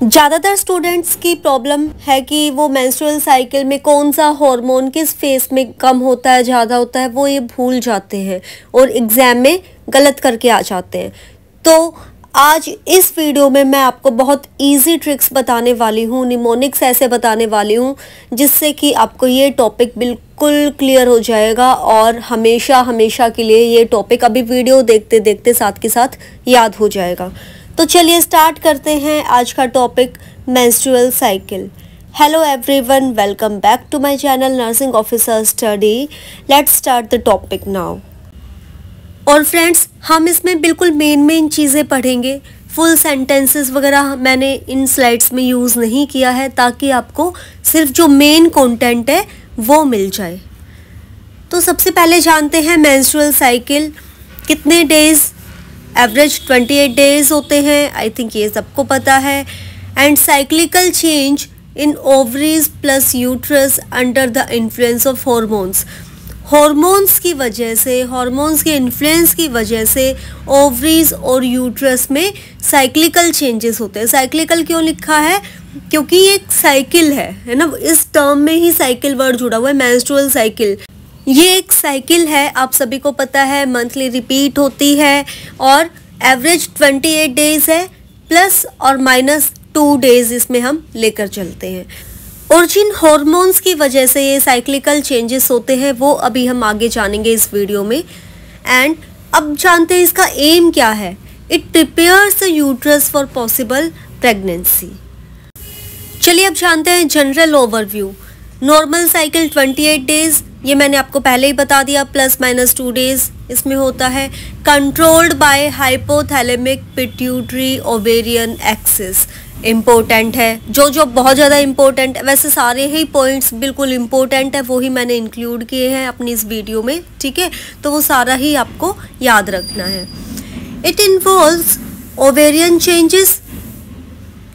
ज़्यादातर स्टूडेंट्स की प्रॉब्लम है कि वो मेंस्ट्रुअल साइकिल में कौन सा हार्मोन किस फेस में कम होता है, ज़्यादा होता है, वो ये भूल जाते हैं और एग्ज़ाम में गलत करके आ जाते हैं। तो आज इस वीडियो में मैं आपको बहुत इजी ट्रिक्स बताने वाली हूँ, निमोनिक्स ऐसे बताने वाली हूँ जिससे कि आपको ये टॉपिक बिल्कुल क्लियर हो जाएगा और हमेशा हमेशा के लिए ये टॉपिक अभी वीडियो देखते देखते साथ के साथ याद हो जाएगा। तो चलिए स्टार्ट करते हैं आज का topic, menstrual cycle. Hello everyone, welcome back to my channel nursing officer study. Let's start the topic now. और फ्रेंड्स, हम इसमें बिल्कुल मेन चीज़ें पढ़ेंगे। फुल सेंटेंसेस वगैरह मैंने इन स्लाइड्स में यूज़ नहीं किया है ताकि आपको सिर्फ जो मेन कंटेंट है वो मिल जाए। तो सबसे पहले जानते हैं मेंस्ट्रुअल साइकिल कितने डेज, एवरेज 28 डेज होते हैं, आई थिंक ये सबको पता है। And cyclical change in ovaries plus uterus under the influence of hormones. Hormones की वजह से, हॉर्मोन्स के इन्फ्लुएंस की वजह से ओवरीज और यूट्रस में साइक्लिकल चेंजेस होते हैं। साइक्लिकल क्यों लिखा है? क्योंकि ये एक साइकिल है ना, इस टर्म में ही साइकिल वर्ड जुड़ा हुआ है, मेंस्ट्रुअल साइकिल। ये एक साइकिल है, आप सभी को पता है, मंथली रिपीट होती है और एवरेज 28 डेज है, प्लस और माइनस 2 डेज इसमें हम लेकर चलते हैं। और जिन हॉर्मोन्स की वजह से ये साइक्लिकल चेंजेस होते हैं वो अभी हम आगे जानेंगे इस वीडियो में। एंड अब जानते हैं इसका एम क्या है। It prepares the uterus for possible pregnancy. चलिए अब जानते हैं general overview. Normal cycle 28 days, ये मैंने आपको पहले ही बता दिया, प्लस माइनस 2 डेज इसमें होता है। Controlled by hypothalamic pituitary ovarian axis. Important है, जो बहुत ज़्यादा इम्पोर्टेंट है, वैसे सारे ही पॉइंट्स बिल्कुल इम्पोर्टेंट है, वो ही मैंने इंक्लूड किए हैं अपनी इस वीडियो में, ठीक है। तो वो सारा ही आपको याद रखना है। It involves ovarian changes.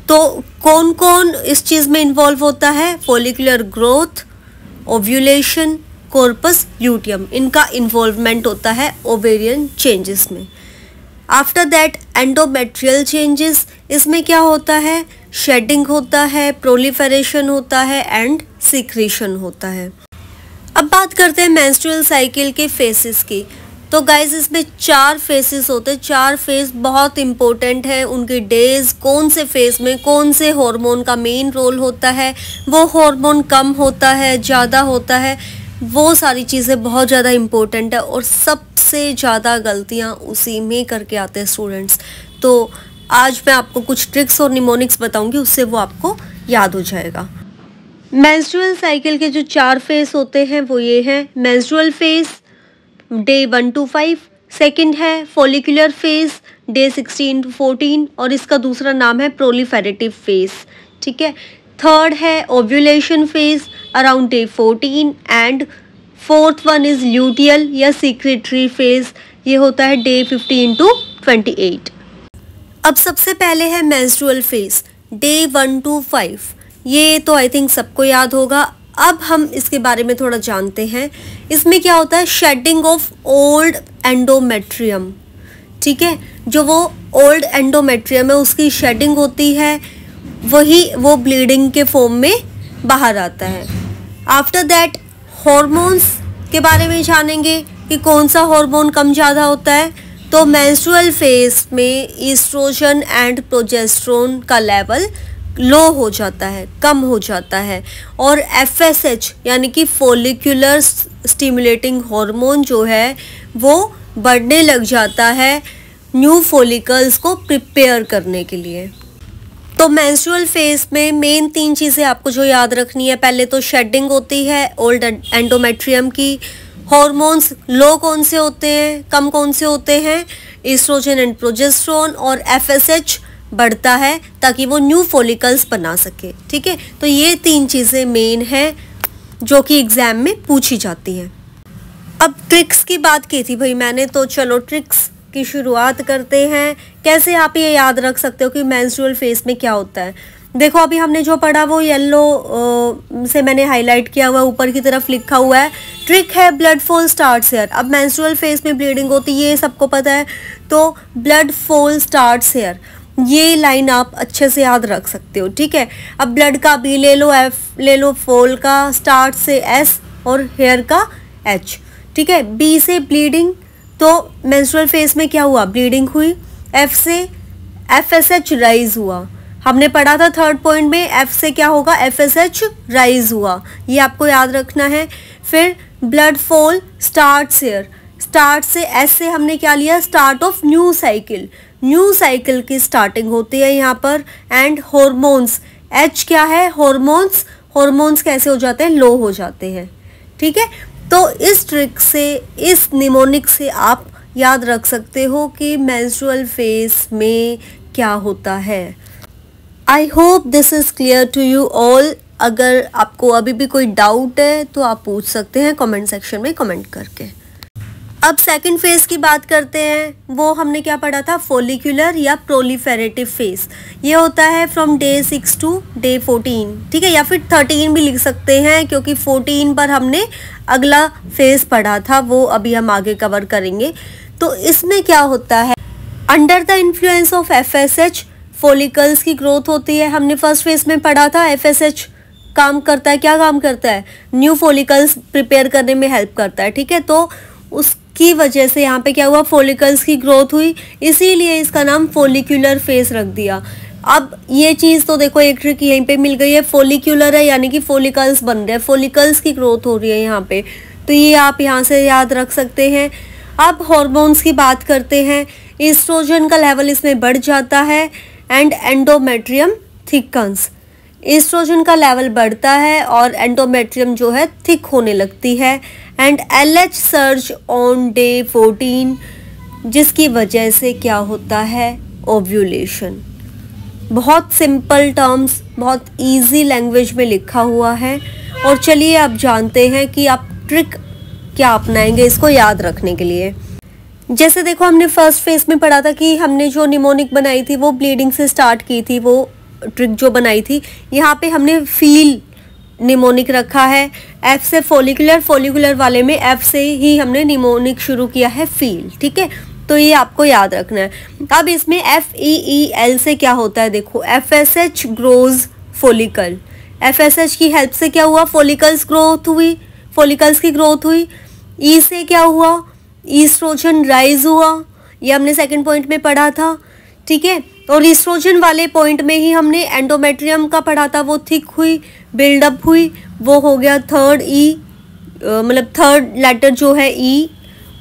तो कौन कौन इस चीज़ में इन्वॉल्व होता है? Follicular growth, ovulation, corpus luteum, इनका इन्वॉल्वमेंट होता है ओवेरियन चेंजेस में। आफ्टर दैट एंडोमेट्रियल चेंजेस, इसमें क्या होता है? शेडिंग होता है, प्रोलिफरेशन होता है एंड सिक्रीशन होता है। अब बात करते हैं मेंस्ट्रुअल साइकिल के फेसेस की। तो गाइज इसमें 4 फेसेस होते हैं। 4 फेस बहुत इंपॉर्टेंट है, उनके डेज, कौन से फेस में कौन से हार्मोन का मेन रोल होता है, वो हार्मोन कम होता है, ज़्यादा होता है, वो सारी चीज़ें बहुत ज़्यादा इम्पोर्टेंट है और सबसे ज़्यादा गलतियाँ उसी में करके आते हैं स्टूडेंट्स। तो आज मैं आपको कुछ ट्रिक्स और निमोनिक्स बताऊंगी, उससे वो आपको याद हो जाएगा। मेंस्ट्रुअल साइकिल के जो 4 फेस होते हैं वो ये हैं। Menstrual face day 1 to 5, second है फॉलिकुलर फेस डे 16 to 14 और इसका दूसरा नाम है प्रोलिफेरेटिव फेस, ठीक है। थर्ड है ovulation phase around day 14 and fourth one is luteal या सीक्रेटरी फेज, ये होता है डे 15 to 28। अब सबसे पहले है मेंस्ट्रुअल फेज डे 1 to 5, ये तो आई थिंक सबको याद होगा। अब हम इसके बारे में थोड़ा जानते हैं। इसमें क्या होता है? शेडिंग ऑफ ओल्ड एंडोमेट्रियम, ठीक है। जो वो ओल्ड एंडोमेट्रियम है उसकी शेडिंग होती है, वही वो ब्लीडिंग के फॉर्म में बाहर आता है। आफ्टर दैट हॉर्मोन्स के बारे में जानेंगे कि कौन सा हार्मोन कम ज़्यादा होता है। तो मेंस्ट्रुअल फेज में ईस्ट्रोजन एंड प्रोजेस्टेरोन का लेवल लो हो जाता है, कम हो जाता है। और FSH यानी कि फॉलिकुलर स्टिमुलेटिंग हार्मोन जो है वो बढ़ने लग जाता है न्यू फॉलिकल्स को प्रिपेयर करने के लिए। तो मेंस्ट्रुअल फेज में मेन 3 चीज़ें आपको जो याद रखनी है। पहले तो शेडिंग होती है ओल्ड एंडोमेट्रियम की। हॉर्मोन्स लो कौन से होते हैं, कम कौन से होते हैं? Estrogen and progesterone. और FSH बढ़ता है ताकि वो न्यू फॉलिकल्स बना सके, ठीक है। तो ये 3 चीज़ें मेन हैं जो कि एग्जाम में पूछी जाती हैं। अब ट्रिक्स की बात की थी भाई मैंने, तो चलो ट्रिक्स की शुरुआत करते हैं। कैसे आप ये याद रख सकते हो कि मेंस्ट्रुअल फेज में क्या होता है? देखो अभी हमने जो पढ़ा वो येलो से मैंने हाईलाइट किया हुआ है, ऊपर की तरफ लिखा हुआ है। ट्रिक है ब्लड फॉल स्टार्ट्स हेयर। अब मेंस्ट्रुअल फेज में ब्लीडिंग होती है, ये सबको पता है। तो ब्लड फॉल स्टार्ट्स हेयर, ये लाइन आप अच्छे से याद रख सकते हो, ठीक है। अब ब्लड का बी ले लो, एफ ले लो, फॉल का स्टार्ट से एस और हेयर का एच, ठीक है। बी से ब्लीडिंग, तो मेंस्ट्रुअल फेज में क्या हुआ, ब्लीडिंग हुई। एफ से एफएसएच राइज हुआ, हमने पढ़ा था थर्ड पॉइंट में, एफ से क्या होगा, एफएसएच राइज हुआ, ये आपको याद रखना है। फिर blood fall start here, start से एस से हमने क्या लिया, start of new cycle, new cycle की स्टार्टिंग होती है यहाँ पर। एंड हॉर्मोन्स, एच क्या है, हॉर्मोन्स, हॉर्मोन्स कैसे हो जाते हैं, लो हो जाते हैं, ठीक है। तो इस ट्रिक से, इस निमोनिक से आप याद रख सकते हो कि मेंस्ट्रुअल फेज में क्या होता है। I hope this is clear to you all. अगर आपको अभी भी कोई डाउट है तो आप पूछ सकते हैं कमेंट सेक्शन में कमेंट करके। अब सेकंड फेज की बात करते हैं। वो हमने क्या पढ़ा था, फॉलिकुलर या प्रोलिफेरेटिव फेज। ये होता है फ्रॉम डे 6 टू डे 14, ठीक है, या फिर 13 भी लिख सकते हैं, क्योंकि 14 पर हमने अगला फेज पढ़ा था, वो अभी हम आगे कवर करेंगे। तो इसमें क्या होता है, under the influence of FSH follicles की ग्रोथ होती है। हमने फर्स्ट फेज में पढ़ा था एफएसएच काम करता है, क्या काम करता है, न्यू फॉलिकल्स प्रिपेयर करने में हेल्प करता है, ठीक है। तो उसकी वजह से यहाँ पे क्या हुआ, फॉलिकल्स की ग्रोथ हुई, इसीलिए इसका नाम फॉलिकुलर फेज रख दिया। अब ये चीज़ तो देखो, एक ट्रिक यहीं पे मिल गई है, फॉलिकुलर है यानी कि फॉलिकल्स बन रहे हैं, फॉलिकल्स की ग्रोथ हो रही है यहाँ पे, तो ये आप यहाँ से याद रख सकते हैं। अब हॉर्मोन्स की बात करते हैं। ईस्ट्रोजन का लेवल इसमें बढ़ जाता है एंड एंडोमेट्रियम थिकन्स, ईस्ट्रोजन का लेवल बढ़ता है और एंडोमेट्रियम जो है थिक होने लगती है। And LH surge on day 14, जिसकी वजह से क्या होता है, ओव्यूलेशन। बहुत सिंपल टर्म्स, बहुत इजी लैंग्वेज में लिखा हुआ है। और चलिए अब जानते हैं कि आप ट्रिक क्या अपनाएंगे इसको याद रखने के लिए। जैसे देखो, हमने फर्स्ट फेज में पढ़ा था कि हमने जो निमोनिक बनाई थी वो ब्लीडिंग से स्टार्ट की थी, वो ट्रिक जो बनाई थी। यहाँ पे हमने फील निमोनिक रखा है, एफ से फॉलिकुलर, फॉलिकुलर वाले में एफ से ही हमने निमोनिक शुरू किया है, फील, ठीक है। तो ये आपको याद रखना है। अब इसमें FEEL से क्या होता है, देखो, FSH ग्रोज फॉलिकल, FSH की हेल्प से क्या हुआ, फॉलिकल्स ग्रोथ हुई, फॉलिकल्स की ग्रोथ हुई। ई से क्या हुआ, ईस्ट्रोजन राइज हुआ, ये हमने सेकंड पॉइंट में पढ़ा था, ठीक है। और ईस्ट्रोजन वाले पॉइंट में ही हमने एंडोमेट्रियम का पढ़ा था, वो थिक हुई, बिल्डअप हुई, वो हो गया थर्ड ई, मतलब थर्ड लेटर जो है ई,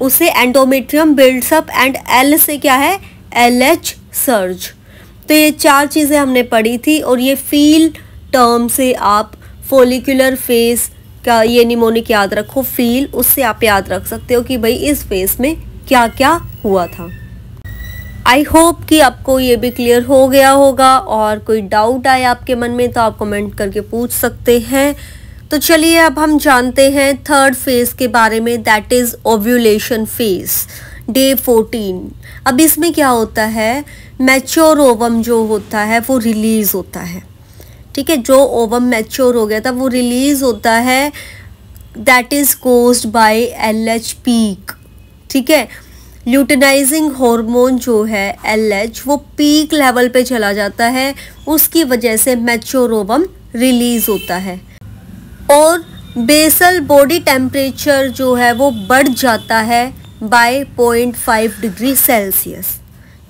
उसे endometrium builds up. And L से क्या है, LH सर्ज। तो ये चार चीज़ें हमने पढ़ी थी। और ये फील टर्म से आप फॉलिकुलर फेज का ये निमोनिक याद रखो, फील, उससे आप याद रख सकते हो कि भाई इस फेज में क्या क्या हुआ था। आई होप कि आपको ये भी क्लियर हो गया होगा। और कोई डाउट आए आपके मन में तो आप कमेंट करके पूछ सकते हैं। तो चलिए अब हम जानते हैं थर्ड फेज के बारे में, that is ovulation phase, day 14। अब इसमें क्या होता है, मैच्योर ओवम जो होता है वो रिलीज होता है, ठीक है। जो ओवम मैच्योर हो गया था वो रिलीज होता है, that is caused by LH peak, ठीक है। ल्यूटिनाइजिंग हार्मोन जो है LH, वो पीक लेवल पे चला जाता है, उसकी वजह से मैच्योर ओवम रिलीज होता है। और बेसल बॉडी टेम्परेचर जो है वो बढ़ जाता है बाय 0.5 डिग्री सेल्सियस,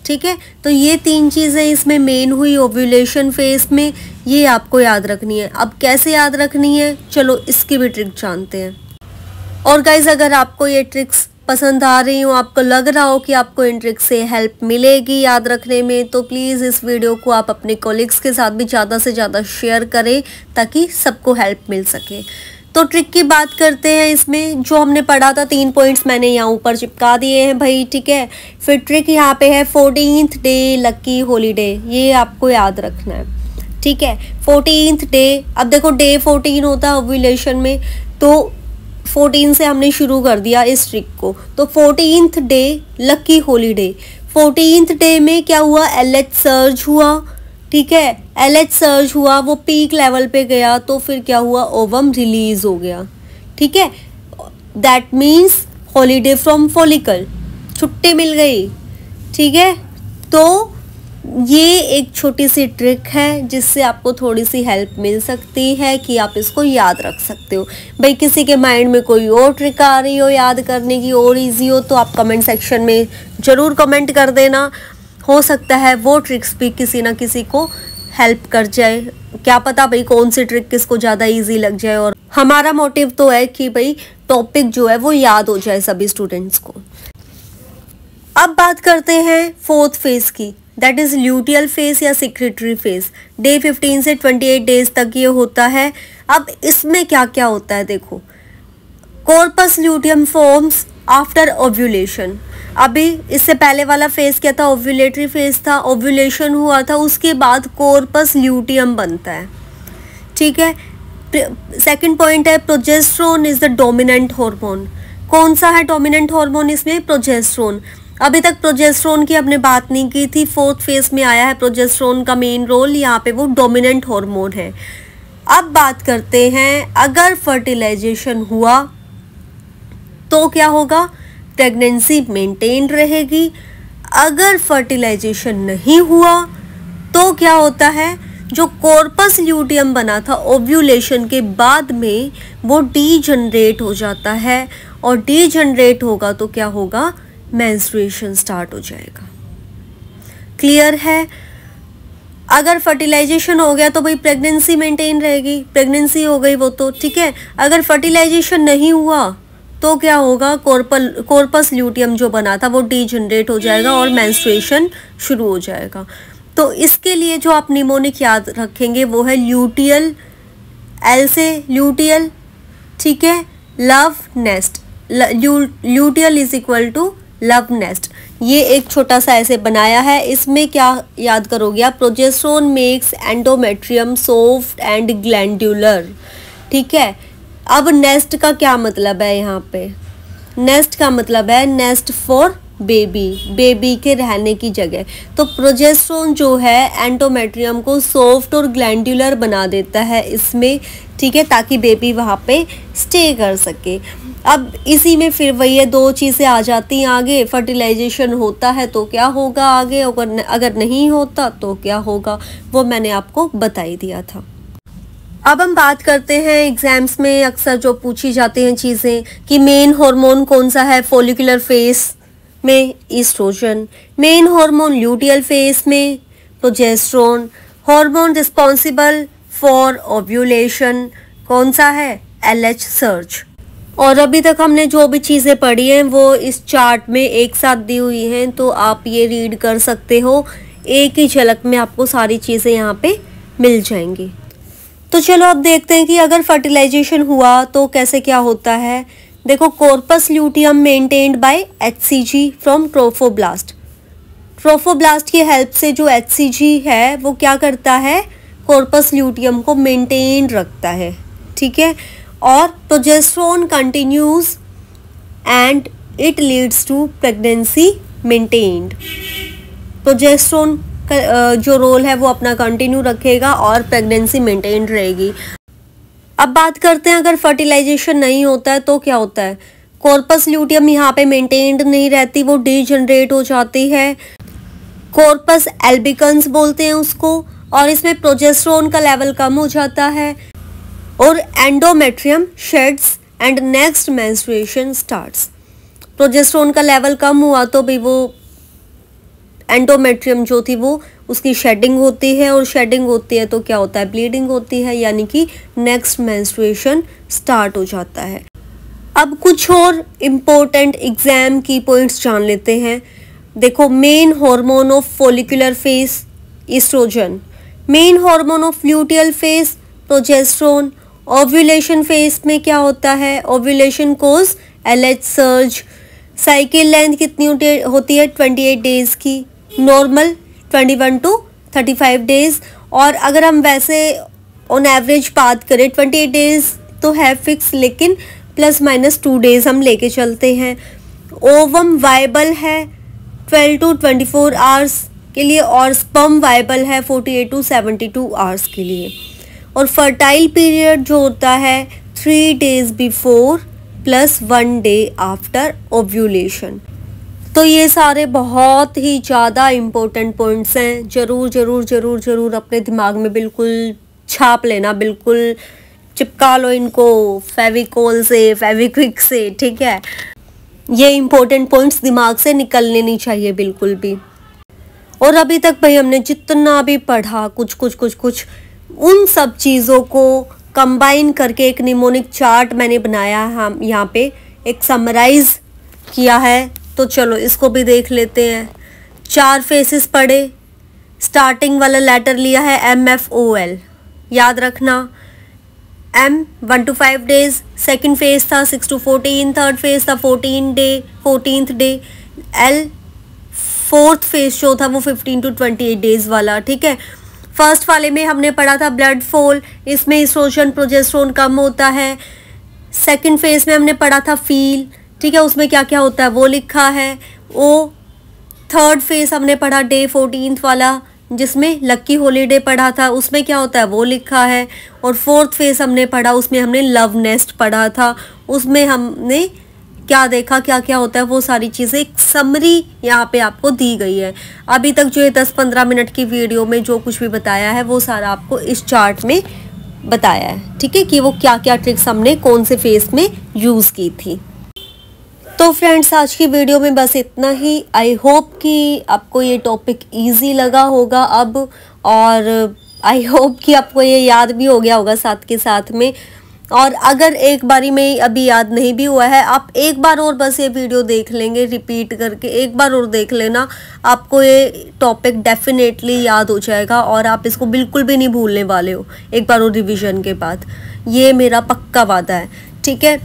ठीक है। तो ये तीन चीज़ें इसमें मेन हुई ओव्यूलेशन फेज में, ये आपको याद रखनी है। अब कैसे याद रखनी है, चलो इसकी भी ट्रिक जानते हैं। और गाइज, अगर आपको ये ट्रिक्स पसंद आ रही हो, आपको लग रहा हो कि आपको इन ट्रिक्स से हेल्प मिलेगी याद रखने में, तो प्लीज़ इस वीडियो को आप अपने कॉलीग्स के साथ भी ज़्यादा से ज़्यादा शेयर करें ताकि सबको हेल्प मिल सके। तो ट्रिक की बात करते हैं। इसमें जो हमने पढ़ा था 3 पॉइंट्स मैंने यहाँ ऊपर चिपका दिए हैं भाई, ठीक है। फिर ट्रिक यहाँ पे है 14th डे लकी हॉलीडे, ये आपको याद रखना है, ठीक है। 14th डे, अब देखो डे 14 होता है ओव्यूलेशन में, तो 14 से हमने शुरू कर दिया इस ट्रिक को। तो 14th day lucky holiday, 14th day में क्या हुआ, LH सर्ज हुआ, ठीक है। LH सर्ज हुआ, वो पीक लेवल पे गया, तो फिर क्या हुआ, ओवम रिलीज हो गया, ठीक है। That means holiday from follicle, छुट्टी मिल गई, ठीक है। तो ये एक छोटी सी ट्रिक है जिससे आपको थोड़ी सी हेल्प मिल सकती है कि आप इसको याद रख सकते हो। भाई किसी के माइंड में कोई और ट्रिक आ रही हो याद करने की और इजी हो तो आप कमेंट सेक्शन में ज़रूर कमेंट कर देना। हो सकता है वो ट्रिक्स भी किसी ना किसी को हेल्प कर जाए, क्या पता भाई कौन सी ट्रिक किसको ज़्यादा ईजी लग जाए। और हमारा मोटिव तो है कि भाई टॉपिक जो है वो याद हो जाए सभी स्टूडेंट्स को। अब बात करते हैं फोर्थ फेज की, दैट इज ल्यूटियल फेज या सिक्रेटरी फेज। डे 15 से 28 डेज तक ये होता है। अब इसमें क्या क्या होता है देखो, corpus luteum forms after ovulation. अभी इससे पहले वाला फेज क्या था, ओव्यूलेटरी फेज था, ओव्यूलेशन हुआ था, उसके बाद कॉर्पस ल्यूटियम बनता है। ठीक है, सेकंड पॉइंट है progesterone is the dominant hormone. कौन सा है डोमिनेंट हार्मोन इसमें, प्रोजेस्टेरोन। अभी तक प्रोजेस्टेरोन की हमने बात नहीं की थी, फोर्थ फेज में आया है प्रोजेस्टेरोन का मेन रोल, यहाँ पे वो डोमिनेंट हार्मोन है। अब बात करते हैं अगर फर्टिलाइजेशन हुआ तो क्या होगा, प्रेगनेंसी मेंटेन रहेगी। अगर फर्टिलाइजेशन नहीं हुआ तो क्या होता है, जो कॉर्पस ल्यूटियम बना था ओव्यूलेशन के बाद में वो डीजनरेट हो जाता है, और डीजनरेट होगा तो क्या होगा, मेंस्ट्रुएशन स्टार्ट हो जाएगा। क्लियर है। अगर फर्टिलाइजेशन हो गया तो भाई प्रेगनेंसी मेंटेन रहेगी, प्रेगनेंसी हो गई वो तो ठीक है। अगर फर्टिलाइजेशन नहीं हुआ तो क्या होगा, कॉर्पस ल्यूटियम जो बना था वो डीजनरेट हो जाएगा और मेंस्ट्रुएशन शुरू हो जाएगा। तो इसके लिए जो आप निमोनिक याद रखेंगे वो है ल्यूटियल, एल से ल्यूटियल, ठीक है, love nest. Luteal is equal to love nest. ये एक छोटा सा ऐसे बनाया है, इसमें क्या याद करोगे आप, progesterone makes endometrium soft and glandular. ठीक है, अब नेस्ट का क्या मतलब है, यहाँ पे नेस्ट का मतलब है नेस्ट फॉर बेबी, बेबी के रहने की जगह। तो प्रोजेस्टेरोन जो है एंडोमेट्रियम को सॉफ्ट और ग्लैंडुलर बना देता है इसमें, ठीक है, ताकि बेबी वहाँ पे स्टे कर सके। अब इसी में फिर वही है, दो चीज़ें आ जाती हैं आगे, फर्टिलाइजेशन होता है तो क्या होगा आगे, अगर नहीं होता तो क्या होगा, वो मैंने आपको बता ही दिया था। अब हम बात करते हैं एग्जाम्स में अक्सर जो पूछी जाती हैं चीज़ें कि मेन हार्मोन कौन सा है फॉलिकुलर फेज में, oestrogen. Main hormone luteal phase में progesterone. Hormone responsible for ovulation कौन सा है, LH सर्ज। और अभी तक हमने जो भी चीज़ें पढ़ी हैं वो इस चार्ट में एक साथ दी हुई हैं, तो आप ये रीड कर सकते हो, एक ही झलक में आपको सारी चीज़ें यहाँ पे मिल जाएंगी। तो चलो अब देखते हैं कि अगर फर्टिलाइजेशन हुआ तो कैसे क्या होता है। देखो, corpus luteum maintained by HCG from trophoblast. Trophoblast की हेल्प से जो HCG है वो क्या करता है, कॉर्पस ल्यूटियम को मेंटेन रखता है, ठीक है। और progesterone continues and it leads to pregnancy maintained. Progesterone का जो रोल है वो अपना कंटिन्यू रखेगा और प्रेगनेंसी मेंटेन रहेगी। अब बात करते हैं अगर फर्टिलाइजेशन नहीं होता है तो क्या होता है, कॉर्पस ल्यूटियम यहाँ पे मेंटेन्ड नहीं रहती, वो डीजनरेट हो जाती है, कॉर्पस एल्बिकन्स बोलते हैं उसको, और इसमें प्रोजेस्टेरोन का लेवल कम हो जाता है और endometrium shades and next menstruation starts. Progesterone का लेवल कम हुआ तो भी वो एंडोमेट्रियम जो थी वो उसकी शेडिंग होती है, और शेडिंग होती है तो क्या होता है, ब्लीडिंग होती है, यानी कि नेक्स्ट मेंस्ट्रुएशन स्टार्ट हो जाता है। अब कुछ और इम्पोर्टेंट एग्जाम की पॉइंट्स जान लेते हैं। देखो, main hormone of follicular phase estrogen, main hormone of luteal phase progesterone. Ovulation phase में क्या होता है, ovulation cause LH surge. Cycle length कितनी होती है, 28 डेज की, नॉर्मल 21 to 35 डेज। और अगर हम वैसे ऑन एवरेज बात करें 28 डेज तो है फिक्स, लेकिन ±2 डेज हम लेके चलते हैं। ओवम वाइबल है 12 to 24 आवर्स के लिए, और स्पर्म वाइबल है 48 to 72 आवर्स के लिए। और फर्टाइल पीरियड जो होता है 3 days before +1 day after ovulation. तो ये सारे बहुत ही ज़्यादा इम्पोर्टेंट पॉइंट्स हैं, ज़रूर ज़रूर ज़रूर ज़रूर अपने दिमाग में बिल्कुल छाप लेना, बिल्कुल चिपका लो इनको फेविकोल से, फेविक्विक से, ठीक है। ये इम्पोर्टेंट पॉइंट्स दिमाग से निकलने नहीं चाहिए बिल्कुल भी। और अभी तक भाई हमने जितना भी पढ़ा कुछ उन सब चीज़ों को कंबाइन करके एक निमोनिक चार्ट मैंने बनाया है, हम यहाँ पे एक समराइज किया है। तो चलो इसको भी देख लेते हैं। 4 फेसेस पढ़े, स्टार्टिंग वाला लेटर लिया है MFOL, याद रखना। M 1 to 5 days, second phase था 6 to 14, थर्ड फेज था 14th day. L fourth phase जो था वो 15 to 28 डेज वाला, ठीक है। फर्स्ट वाले में हमने पढ़ा था ब्लड फॉल, इसमें एस्ट्रोजन प्रोजेस्टेरोन कम होता है। सेकंड फेज में हमने पढ़ा था फील, ठीक है, उसमें क्या क्या होता है वो लिखा है। थर्ड फेज हमने पढ़ा डे 14th वाला, जिसमें लक्की हॉलीडे पढ़ा था, उसमें क्या होता है वो लिखा है। और फोर्थ फेज हमने पढ़ा, उसमें हमने लव नेस्ट पढ़ा था, उसमें हमने क्या देखा, क्या क्या होता है वो सारी चीज़ें एक समरी यहाँ पे आपको दी गई है। अभी तक जो है 10-15 मिनट की वीडियो में जो कुछ भी बताया है वो सारा आपको इस चार्ट में बताया है, ठीक है, कि वो क्या क्या ट्रिक्स हमने कौन से फेस में यूज़ की थी। तो फ्रेंड्स आज की वीडियो में बस इतना ही। आई होप कि आपको ये टॉपिक इजी लगा होगा अब, और आई होप कि आपको ये याद भी हो गया होगा साथ के साथ में। और अगर एक बारी में अभी याद नहीं भी हुआ है, आप एक बार और बस ये वीडियो देख लेंगे, रिपीट करके एक बार और देख लेना, आपको ये टॉपिक डेफिनेटली याद हो जाएगा और आप इसको बिल्कुल भी नहीं भूलने वाले हो एक बार और रिवीजन के बाद। ये मेरा पक्का वादा है, ठीक है।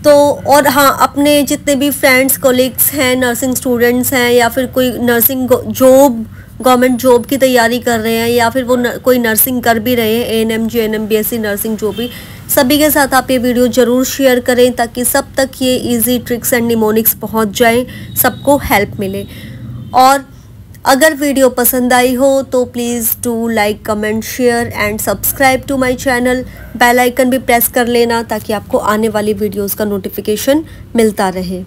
तो और हाँ, अपने जितने भी फ्रेंड्स कोलिग्स हैं, नर्सिंग स्टूडेंट्स हैं, या फिर कोई नर्सिंग जॉब, गवर्नमेंट जॉब की तैयारी कर रहे हैं, या फिर वो कोई नर्सिंग कर भी रहे हैं, ANM GNM BSc नर्सिंग जो भी, सभी के साथ आप ये वीडियो ज़रूर शेयर करें ताकि सब तक ये इजी ट्रिक्स एंड निमोनिक्स पहुंच जाएं, सबको हेल्प मिले। और अगर वीडियो पसंद आई हो तो please do like, comment, share and subscribe to my channel. Bell icon भी प्रेस कर लेना ताकि आपको आने वाली वीडियोस का नोटिफिकेशन मिलता रहे।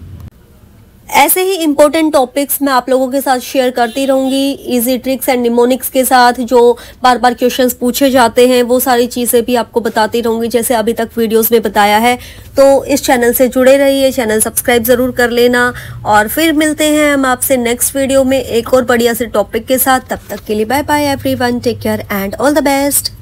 ऐसे ही इम्पोर्टेंट टॉपिक्स मैं आप लोगों के साथ शेयर करती रहूँगी, इजी ट्रिक्स एंड निमोनिक्स के साथ। जो बार बार क्वेश्चंस पूछे जाते हैं वो सारी चीज़ें भी आपको बताती रहूँगी, जैसे अभी तक वीडियोस में बताया है। तो इस चैनल से जुड़े रहिए, चैनल सब्सक्राइब ज़रूर कर लेना। और फिर मिलते हैं हम आपसे नेक्स्ट वीडियो में एक और बढ़िया से टॉपिक के साथ। तब तक के लिए bye bye everyone, take care and all the best.